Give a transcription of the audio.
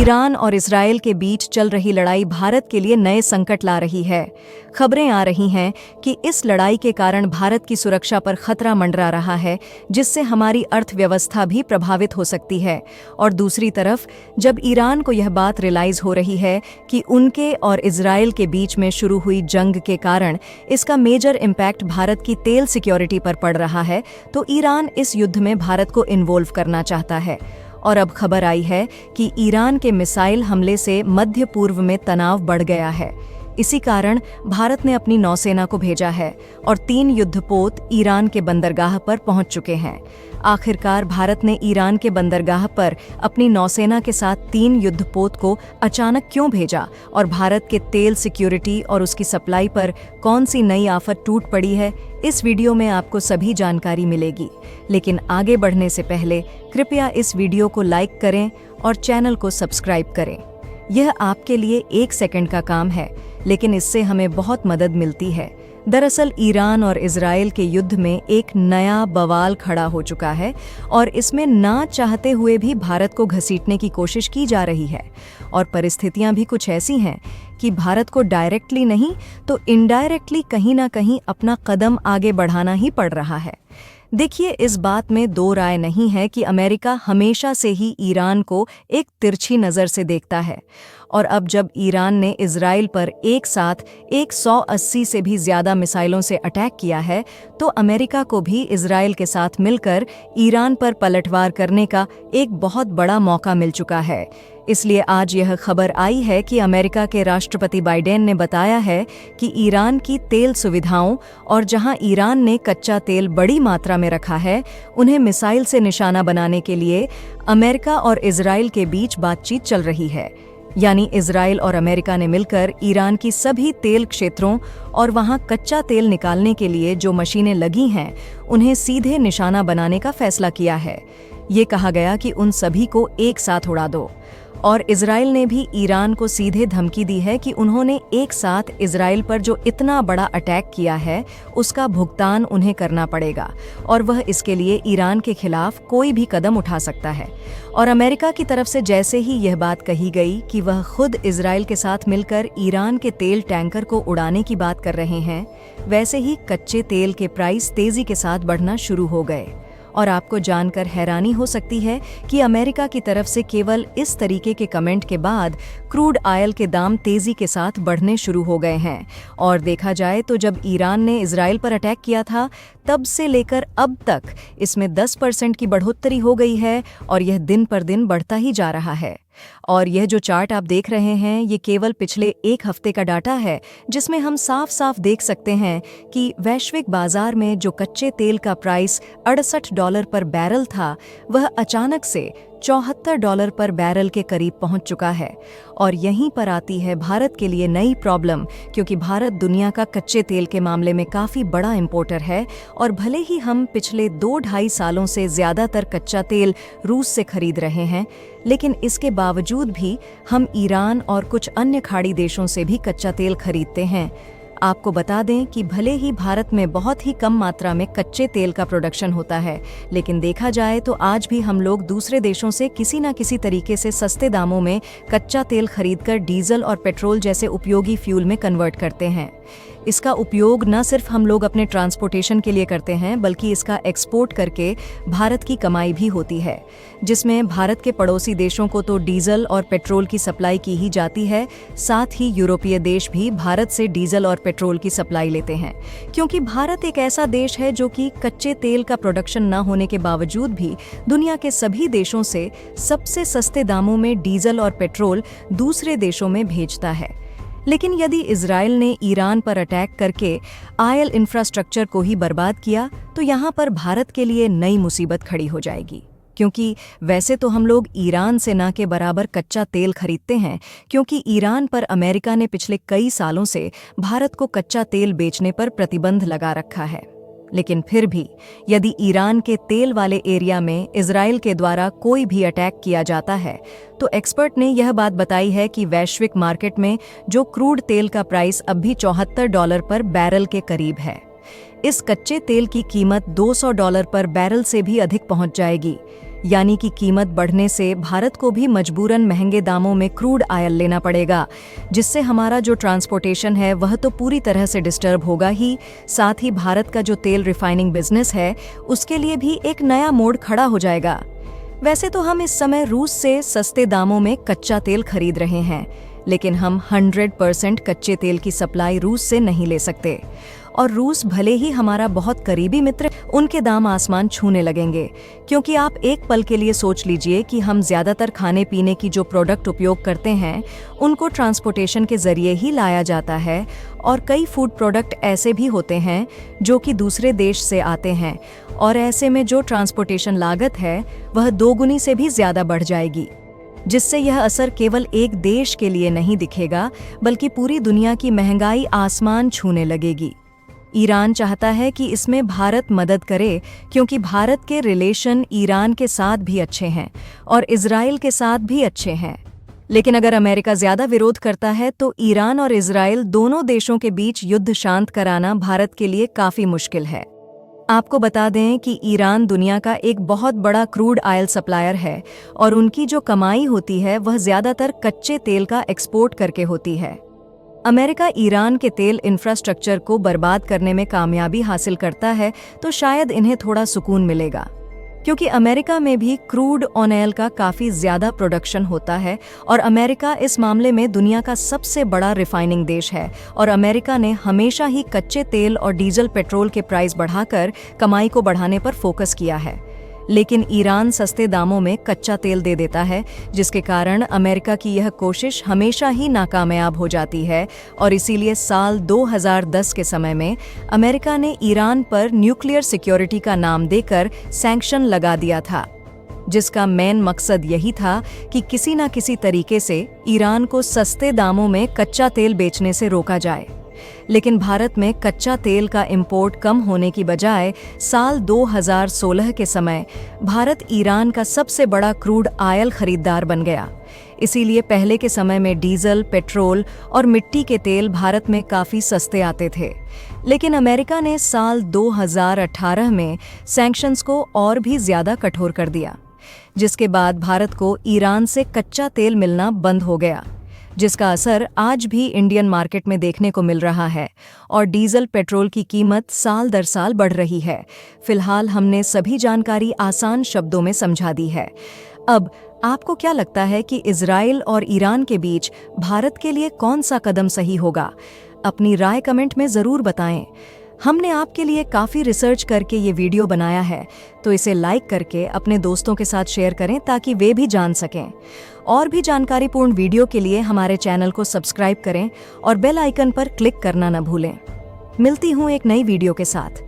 Iran और Israel के बीच चल रही लड़ाई भारत के लिए नए संकट ला रही है। खबरें आ रही हैं कि इस लड़ाई के कारण भारत की सुरक्षा पर खतरा मंडरा रहा है, जिससे हमारी अर्थव्यवस्था भी प्रभावित हो सकती है। और दूसरी तरफ जब ईरान को यह बात रियलाइज हो रही है कि उनके और इजरायल के बीच में शुरू हुई जंग के कारण इसका मेजर इम्पैक्ट भारत की तेल सिक्योरिटी पर पड़ रहा है, तो ईरान इस युद्ध में भारत को इन्वॉल्व करना चाहता है। और अब खबर आई है कि ईरान के मिसाइल हमले से मध्य पूर्व में तनाव बढ़ गया है। इसी कारण भारत ने अपनी नौसेना को भेजा है और 3 युद्धपोत ईरान के बंदरगाह पर पहुंच चुके हैं। आखिरकार भारत ने ईरान के बंदरगाह पर अपनी नौसेना के साथ 3 युद्धपोत को अचानक क्यों भेजा और भारत के तेल सिक्योरिटी और उसकी सप्लाई पर कौन सी नई आफत टूट पड़ी है, इस वीडियो में आपको सभी जानकारी मिलेगी। लेकिन आगे बढ़ने से पहले कृपया इस वीडियो को लाइक करें और चैनल को सब्सक्राइब करें। यह आपके लिए 1 सेकंड का काम है, लेकिन इससे हमें बहुत मदद मिलती है। दरअसल ईरान और इजरायल के युद्ध में एक नया बवाल खड़ा हो चुका है और इसमें ना चाहते हुए भी भारत को घसीटने की कोशिश की जा रही है। और परिस्थितियां भी कुछ ऐसी हैं कि भारत को डायरेक्टली नहीं तो इनडायरेक्टली कहीं ना कहीं अपना कदम आगे बढ़ाना ही पड़ रहा है। देखिए, इस बात में 2 राय नहीं है कि अमेरिका हमेशा से ही ईरान को एक तिरछी नज़र से देखता है। और अब जब ईरान ने इजराइल पर एक साथ 180 से भी ज़्यादा मिसाइलों से अटैक किया है, तो अमेरिका को भी इजराइल के साथ मिलकर ईरान पर पलटवार करने का एक बहुत बड़ा मौका मिल चुका है। इसलिए आज यह खबर आई है कि अमेरिका के राष्ट्रपति बाइडेन ने बताया है कि ईरान की तेल सुविधाओं और जहां ईरान ने कच्चा तेल बड़ी मात्रा में रखा है, उन्हें मिसाइल से निशाना बनाने के लिए अमेरिका और इजराइल के बीच बातचीत चल रही है। यानी इजराइल और अमेरिका ने मिलकर ईरान की सभी तेल क्षेत्रों और वहां कच्चा तेल निकालने के लिए जो मशीनें लगी हैं, उन्हें सीधे निशाना बनाने का फैसला किया है। ये कहा गया कि उन सभी को एक साथ उड़ा दो। और इजराइल ने भी ईरान को सीधे धमकी दी है कि उन्होंने एक साथ इजराइल पर जो इतना बड़ा अटैक किया है, उसका भुगतान उन्हें करना पड़ेगा और वह इसके लिए ईरान के खिलाफ कोई भी कदम उठा सकता है। और अमेरिका की तरफ से जैसे ही यह बात कही गई कि वह खुद इजराइल के साथ मिलकर ईरान के तेल टैंकर को उड़ाने की बात कर रहे हैं, वैसे ही कच्चे तेल के प्राइस तेजी के साथ बढ़ना शुरू हो गए। और आपको जानकर हैरानी हो सकती है कि अमेरिका की तरफ से केवल इस तरीके के कमेंट के बाद क्रूड ऑयल के दाम तेजी के साथ बढ़ने शुरू हो गए हैं। और देखा जाए तो जब ईरान ने इजराइल पर अटैक किया था, तब से लेकर अब तक इसमें 10% की बढ़ोतरी हो गई है और यह दिन पर दिन बढ़ता ही जा रहा है। और यह जो चार्ट आप देख रहे हैं, ये केवल पिछले 1 हफ्ते का डाटा है, जिसमें हम साफ साफ देख सकते हैं कि वैश्विक बाजार में जो कच्चे तेल का प्राइस $68 पर बैरल था, वह अचानक से $74 पर बैरल के करीब पहुंच चुका है। और यहीं पर आती है भारत के लिए नई प्रॉब्लम, क्योंकि भारत दुनिया का कच्चे तेल के मामले में काफ़ी बड़ा इंपोर्टर है। और भले ही हम पिछले 2-2.5 सालों से ज़्यादातर कच्चा तेल रूस से खरीद रहे हैं, लेकिन इसके बावजूद भी हम ईरान और कुछ अन्य खाड़ी देशों से भी कच्चा तेल खरीदते हैं। आपको बता दें कि भले ही भारत में बहुत ही कम मात्रा में कच्चे तेल का प्रोडक्शन होता है, लेकिन देखा जाए तो आज भी हम लोग दूसरे देशों से किसी न किसी तरीके से सस्ते दामों में कच्चा तेल खरीदकर डीजल और पेट्रोल जैसे उपयोगी फ्यूल में कन्वर्ट करते हैं। इसका उपयोग न सिर्फ हम लोग अपने ट्रांसपोर्टेशन के लिए करते हैं, बल्कि इसका एक्सपोर्ट करके भारत की कमाई भी होती है, जिसमें भारत के पड़ोसी देशों को तो डीजल और पेट्रोल की सप्लाई की ही जाती है। साथ ही यूरोपीय देश भी भारत से डीजल और पेट्रोल की सप्लाई लेते हैं, क्योंकि भारत एक ऐसा देश है जो कि कच्चे तेल का प्रोडक्शन न होने के बावजूद भी दुनिया के सभी देशों से सबसे सस्ते दामों में डीजल और पेट्रोल दूसरे देशों में भेजता है। लेकिन यदि इजराइल ने ईरान पर अटैक करके ऑयल इंफ्रास्ट्रक्चर को ही बर्बाद किया, तो यहाँ पर भारत के लिए नई मुसीबत खड़ी हो जाएगी। क्योंकि वैसे तो हम लोग ईरान से ना के बराबर कच्चा तेल खरीदते हैं, क्योंकि ईरान पर अमेरिका ने पिछले कई सालों से भारत को कच्चा तेल बेचने पर प्रतिबंध लगा रखा है। लेकिन फिर भी यदि ईरान के तेल वाले एरिया में इजराइल के द्वारा कोई भी अटैक किया जाता है, तो एक्सपर्ट ने यह बात बताई है कि वैश्विक मार्केट में जो क्रूड तेल का प्राइस अब भी $74 पर बैरल के करीब है, इस कच्चे तेल की कीमत $200 पर बैरल से भी अधिक पहुंच जाएगी। यानी कि कीमत बढ़ने से भारत को भी मजबूरन महंगे दामों में क्रूड ऑयल लेना पड़ेगा, जिससे हमारा जो ट्रांसपोर्टेशन है वह तो पूरी तरह से डिस्टर्ब होगा ही, साथ ही भारत का जो तेल रिफाइनिंग बिजनेस है उसके लिए भी एक नया मोड़ खड़ा हो जाएगा। वैसे तो हम इस समय रूस से सस्ते दामों में कच्चा तेल खरीद रहे हैं, लेकिन हम 100% कच्चे तेल की सप्लाई रूस से नहीं ले सकते। और रूस भले ही हमारा बहुत करीबी मित्र, उनके दाम आसमान छूने लगेंगे, क्योंकि आप एक पल के लिए सोच लीजिए कि हम ज़्यादातर खाने पीने की जो प्रोडक्ट उपयोग करते हैं उनको ट्रांसपोर्टेशन के ज़रिए ही लाया जाता है, और कई फूड प्रोडक्ट ऐसे भी होते हैं जो कि दूसरे देश से आते हैं, और ऐसे में जो ट्रांसपोर्टेशन लागत है वह दोगुनी से भी ज़्यादा बढ़ जाएगी, जिससे यह असर केवल एक देश के लिए नहीं दिखेगा बल्कि पूरी दुनिया की महंगाई आसमान छूने लगेगी। ईरान चाहता है कि इसमें भारत मदद करे, क्योंकि भारत के रिलेशन ईरान के साथ भी अच्छे हैं और इजराइल के साथ भी अच्छे हैं। लेकिन अगर अमेरिका ज्यादा विरोध करता है तो ईरान और इजराइल दोनों देशों के बीच युद्ध शांत कराना भारत के लिए काफी मुश्किल है। आपको बता दें कि ईरान दुनिया का एक बहुत बड़ा क्रूड ऑयल सप्लायर है और उनकी जो कमाई होती है वह ज्यादातर कच्चे तेल का एक्सपोर्ट करके होती है। अमेरिका ईरान के तेल इंफ्रास्ट्रक्चर को बर्बाद करने में कामयाबी हासिल करता है तो शायद इन्हें थोड़ा सुकून मिलेगा, क्योंकि अमेरिका में भी क्रूड ऑयल का काफ़ी ज़्यादा प्रोडक्शन होता है और अमेरिका इस मामले में दुनिया का सबसे बड़ा रिफाइनिंग देश है, और अमेरिका ने हमेशा ही कच्चे तेल और डीजल पेट्रोल के प्राइस बढ़ाकर कमाई को बढ़ाने पर फोकस किया है। लेकिन ईरान सस्ते दामों में कच्चा तेल दे देता है, जिसके कारण अमेरिका की यह कोशिश हमेशा ही नाकामयाब हो जाती है, और इसीलिए साल 2010 के समय में अमेरिका ने ईरान पर न्यूक्लियर सिक्योरिटी का नाम देकर सैंक्शन लगा दिया था, जिसका मेन मकसद यही था कि किसी न किसी तरीके से ईरान को सस्ते दामों में कच्चा तेल बेचने से रोका जाए। लेकिन भारत में कच्चा तेल का इंपोर्ट कम होने की बजाय साल 2016 के समय भारत ईरान का सबसे बड़ा क्रूड ऑयल खरीदार बन गया। इसीलिए पहले के समय में डीजल, पेट्रोल और मिट्टी के तेल भारत में काफ़ी सस्ते आते थे। लेकिन अमेरिका ने साल 2018 में सैंक्शंस को और भी ज़्यादा कठोर कर दिया, जिसके बाद भारत को ईरान से कच्चा तेल मिलना बंद हो गया, जिसका असर आज भी इंडियन मार्केट में देखने को मिल रहा है, और डीजल पेट्रोल की कीमत साल दर साल बढ़ रही है। फिलहाल हमने सभी जानकारी आसान शब्दों में समझा दी है। अब आपको क्या लगता है कि इजराइल और ईरान के बीच भारत के लिए कौन सा कदम सही होगा? अपनी राय कमेंट में ज़रूर बताएं। हमने आपके लिए काफ़ी रिसर्च करके ये वीडियो बनाया है, तो इसे लाइक करके अपने दोस्तों के साथ शेयर करें ताकि वे भी जान सकें। और भी जानकारीपूर्ण वीडियो के लिए हमारे चैनल को सब्सक्राइब करें और बेल आइकन पर क्लिक करना न भूलें। मिलती हूँ एक नई वीडियो के साथ।